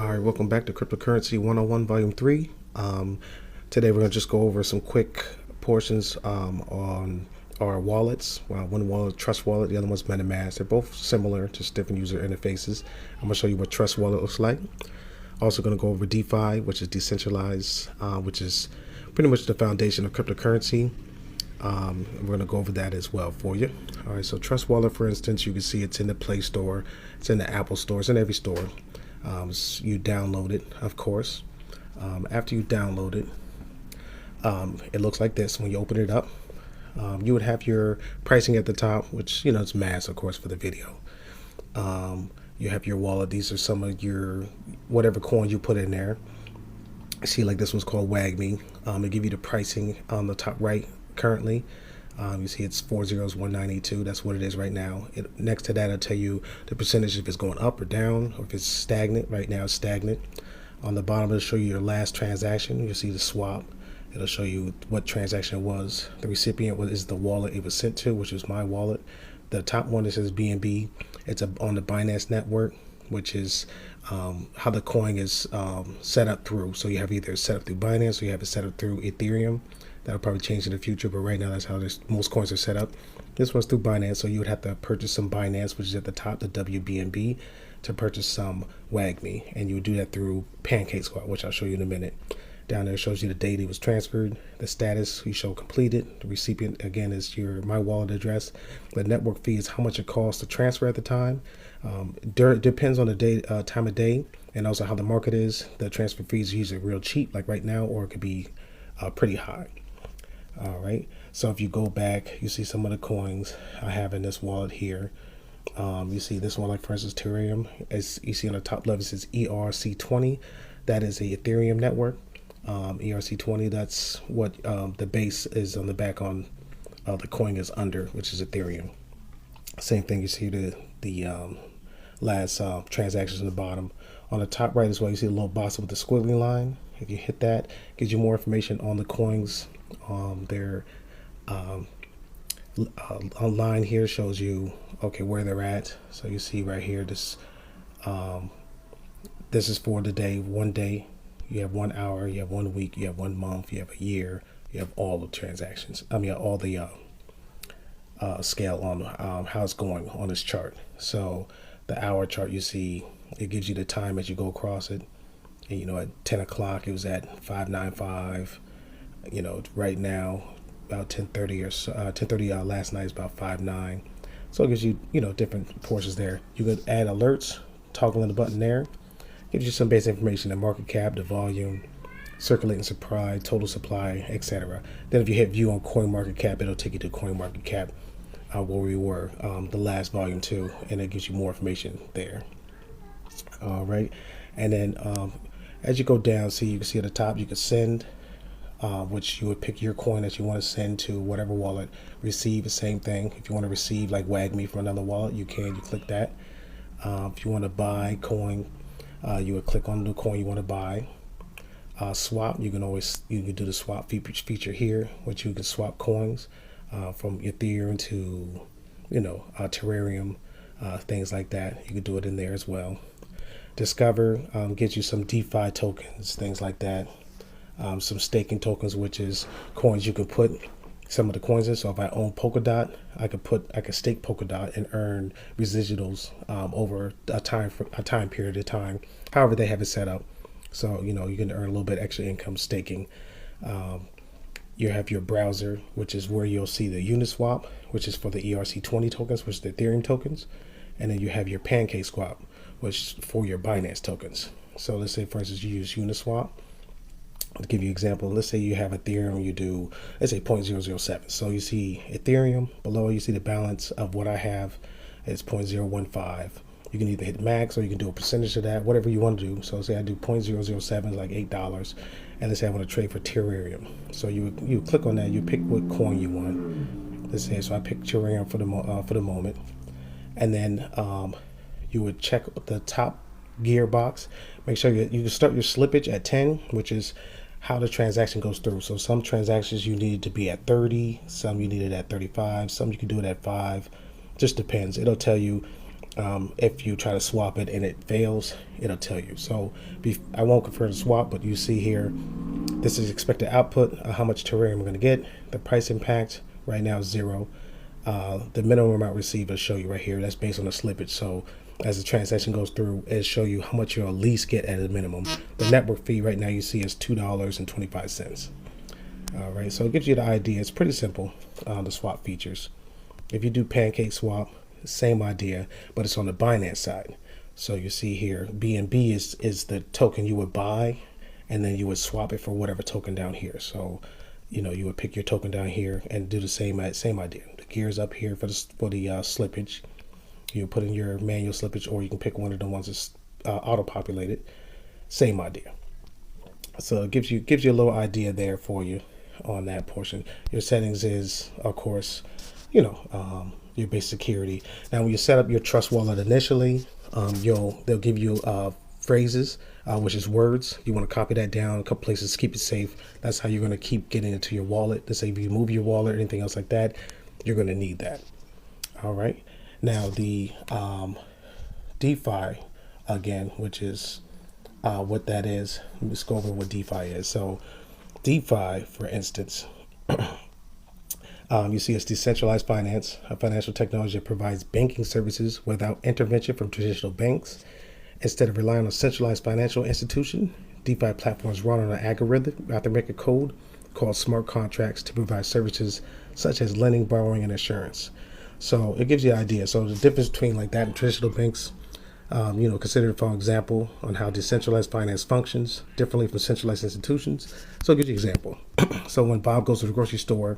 All right, welcome back to Cryptocurrency 101 Volume 3. Today we're going to just go over some quick portions on our wallets. One wallet, Trust Wallet, the other one's MetaMask. They're both similar, just different user interfaces. I'm going to show you what Trust Wallet looks like. Also going to go over DeFi, which is decentralized, which is pretty much the foundation of cryptocurrency. We're going to go over that as well for you. All right, so Trust Wallet, for instance, you can see it's in the Play Store, it's in the Apple Store, it's in every store. You download it, of course. After you download it, it looks like this when you open it up. You would have your pricing at the top, which, it's mass, of course, for the video. You have your wallet. These are some of your whatever coins you put in there. See, like this one's called WAGME. It give you the pricing on the top right currently. You see it's 401.982. That's what it is right now. Next to that, it'll tell you the percentage if it's going up or down, or if it's stagnant. Right now, it's stagnant. On the bottom, it'll show you your last transaction. You'll see the swap. It'll show you what transaction it was. The recipient is the wallet it was sent to, which is my wallet. The top one that says BNB. It's on the Binance network, which is how the coin is set up through. So you have either set up through Binance or you have it set up through Ethereum. That'll probably change in the future, but right now that's how most coins are set up. This one's through Binance, so you would have to purchase some Binance, which is at the top, the WBNB, to purchase some WAGME, and you would do that through PancakeSwap, which I'll show you in a minute. Down there shows you the date it was transferred, the status, you show completed. The recipient, again, is your my wallet address. The network fee is how much it costs to transfer at the time. It depends on the day, time of day, and also how the market is. The transfer fee is usually real cheap, like right now, or it could be pretty high. All right, so if you go back, you see some of the coins I have in this wallet here. You see this one, like for instance, Ethereum. As you see on the top left, it says ERC20. That is a Ethereum network. ERC20, that's what the base is on the back on the coin is under, which is Ethereum. Same thing, you see the last transactions in the bottom. On the top right as well, you see a little box with the squiggly line. If you hit that, it gives you more information on the coins. Their line here shows you where they're at. So you see right here, this is for the day, 1 day. You have 1 hour, you have 1 week, you have 1 month, you have a year, you have all the transactions. All the scale on how it's going on this chart. So the hour chart, you see, it gives you the time as you go across it. And, at 10 o'clock, it was at 595. Right now, about 10:30 or so, 10:30 last night is about 5.9. So it gives you, different portions there. You could add alerts, toggling the button there. Gives you some basic information, the market cap, the volume, circulating supply, total supply, etc. Then if you hit view on CoinMarketCap, it'll take you to CoinMarketCap, where we were the last volume too, and it gives you more information there. All right, and then as you go down, you can see at the top you can send, which you would pick your coin that you want to send to whatever wallet. Receive, the same thing. If you want to receive like WAGME from another wallet, you can. You click that. If you want to buy coin, you would click on the coin you want to buy. Swap, you can do the swap feature here, which you can swap coins from Ethereum to Terrarium, things like that. You can do it in there as well. Discover gets you some DeFi tokens, things like that. Some staking tokens, which is coins you can put some of the coins in. So if I own Polkadot, I could stake Polkadot and earn residuals over a time period of time, however they have it set up. So you can earn a little bit extra income staking. You have your browser, which is where you'll see the Uniswap, which is for the ERC20 tokens, which is the Ethereum tokens, and then you have your PancakeSwap, which is for your Binance tokens. So let's say, for instance, you use Uniswap. To give you an example, let's say you have Ethereum, you do, let's say 0.007. So you see Ethereum, below you see the balance of what I have is 0.015. You can either hit max or you can do a percentage of that, whatever you want to do. So say I do 0.007, like $8. And let's say I want to trade for Terrarium. So you click on that, you pick what coin you want. Let's say, so I pick Terrarium for the moment. And then you would check the top gear box. Make sure you can start your slippage at 10, which is how the transaction goes through. So some transactions you need to be at 30, some you need it at 35, some you can do it at 5. Just depends. It'll tell you If you try to swap it and it fails, it'll tell you. So I won't confirm the swap, but you see here, this is expected output, how much Terrarium I'm going to get. The price impact right now is 0. The minimum amount received will show you right here. That's based on the slippage. So as the transaction goes through, it'll show you how much you'll at least get at a minimum. The network fee right now you see is $2.25. All right, so it gives you the idea. It's pretty simple, the swap features. If you do Pancake Swap, same idea, but it's on the Binance side. So you see here, BNB is the token you would buy, and then you would swap it for whatever token down here. So, you would pick your token down here and do the same idea. The gears up here for the slippage. You put in your manual slippage, or you can pick one of the ones that's auto-populated. Same idea. So it gives you a little idea there for you on that portion. Your settings is, of course, your base security. Now, when you set up your Trust Wallet initially, they'll give you phrases, which is words. You want to copy that down a couple places to keep it safe. That's how you're going to keep getting into your wallet. Let's say if you move your wallet or anything else like that, you're going to need that. All right. Now the DeFi, again, which is what that is. Let's go over what DeFi is. So DeFi, for instance, you see it's decentralized finance, a financial technology that provides banking services without intervention from traditional banks. Instead of relying on a centralized financial institution, DeFi platforms run on an algorithmic code called smart contracts to provide services such as lending, borrowing, and insurance. So it gives you an idea. So the difference between like that and traditional banks, consider, for example, on how decentralized finance functions differently from centralized institutions. So I'll give you an example. So when Bob goes to the grocery store,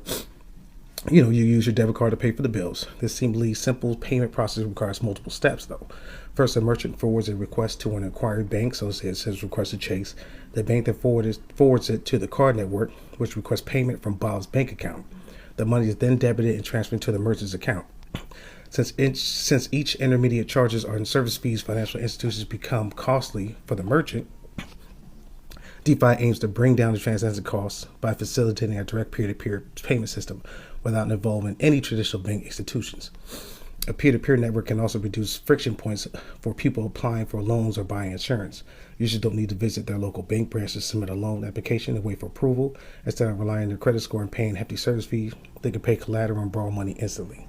you use your debit card to pay for the bills. This seemingly simple payment process requires multiple steps, though. First, a merchant forwards a request to an acquiring bank, so it says request to Chase. The bank then forwards it to the card network, which requests payment from Bob's bank account. The money is then debited and transferred to the merchant's account. Since each intermediate charges are in service fees, financial institutions become costly for the merchant. DeFi aims to bring down the transaction costs by facilitating a direct peer-to-peer payment system without involving any traditional bank institutions. A peer-to-peer network can also reduce friction points for people applying for loans or buying insurance. Users don't need to visit their local bank branch to submit a loan application and wait for approval. Instead of relying on their credit score and paying hefty service fees, they can pay collateral and borrow money instantly.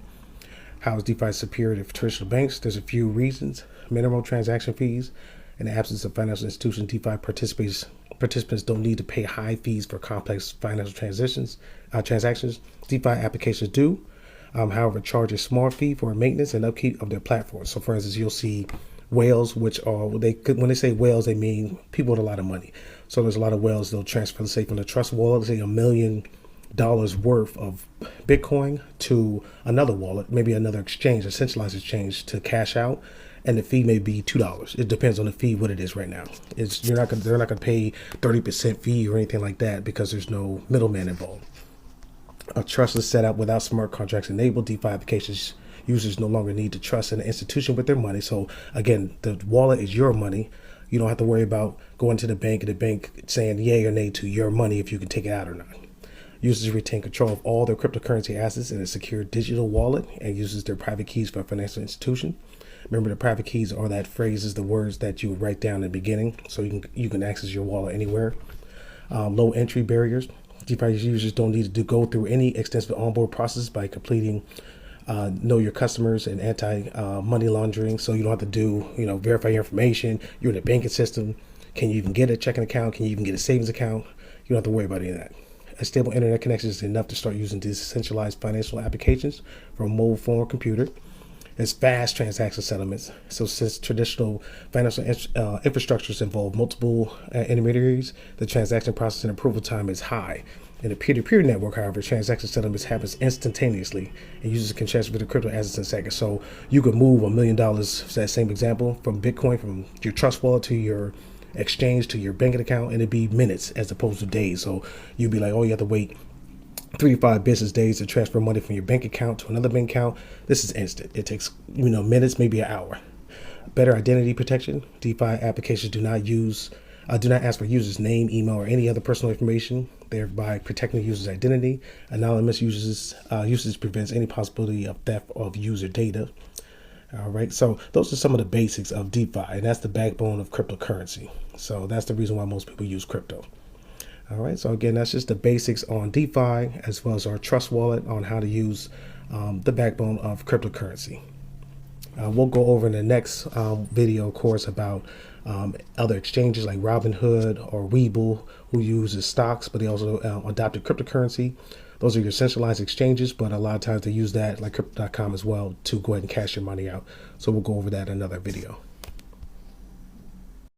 How is DeFi superior to traditional banks? There's a few reasons. Minimal transaction fees. In the absence of financial institutions, DeFi participants don't need to pay high fees for complex financial transactions. DeFi applications do, however, charge a small fee for maintenance and upkeep of their platform. So, for instance, you'll see whales, which are when they say whales, they mean people with a lot of money. So there's a lot of whales they'll transfer, say, from the Trust Wallet, say $1 million worth of Bitcoin to another wallet, maybe another exchange, a centralized exchange, to cash out. And the fee may be $2. It depends on the fee, what it is right now. They're not going to pay 30% fee or anything like that because there's no middleman involved. A trust is set up without smart contracts enabled. DeFi applications users no longer need to trust in an institution with their money. So again, the wallet is your money. You don't have to worry about going to the bank and the bank saying yay or nay to your money if you can take it out or not. Users retain control of all their cryptocurrency assets in a secure digital wallet and uses their private keys for a financial institution. Remember, the private keys are that phrases, the words that you would write down in the beginning, so you can access your wallet anywhere. Low entry barriers. DeFi users don't need to go through any extensive onboard process by completing know your customers and anti-money laundering. So you don't have to do, verify your information. You're in the banking system. Can you even get a checking account? Can you even get a savings account? You don't have to worry about any of that. A stable internet connection is enough to start using decentralized financial applications from a mobile phone or computer. It's fast transaction settlements. So since traditional financial infrastructures involve multiple intermediaries, the transaction process and approval time is high. In a peer-to-peer network, however, transaction settlements happens instantaneously, and users can transfer the crypto assets in seconds. So you could move $1 million, for that same example, from Bitcoin, from your Trust Wallet to your exchange to your banking account, and it'd be minutes as opposed to days. So you'd be like, oh, you have to wait 3 to 5 business days to transfer money from your bank account to another bank account. This is instant. It takes minutes, maybe an hour. Better identity protection. DeFi applications do not ask for users' name, email, or any other personal information, thereby protecting the user's identity. Anonymous usage prevents any possibility of theft of user data. All right, so those are some of the basics of DeFi, and that's the backbone of cryptocurrency. So that's the reason why most people use crypto. All right, so again, that's just the basics on DeFi as well as our trust wallet on how to use the backbone of cryptocurrency. We'll go over in the next video, of course, about other exchanges like Robinhood or Webull, who uses stocks, but they also adopted cryptocurrency. Those are your centralized exchanges, but a lot of times they use that, like Crypto.com as well, to go ahead and cash your money out. So we'll go over that in another video.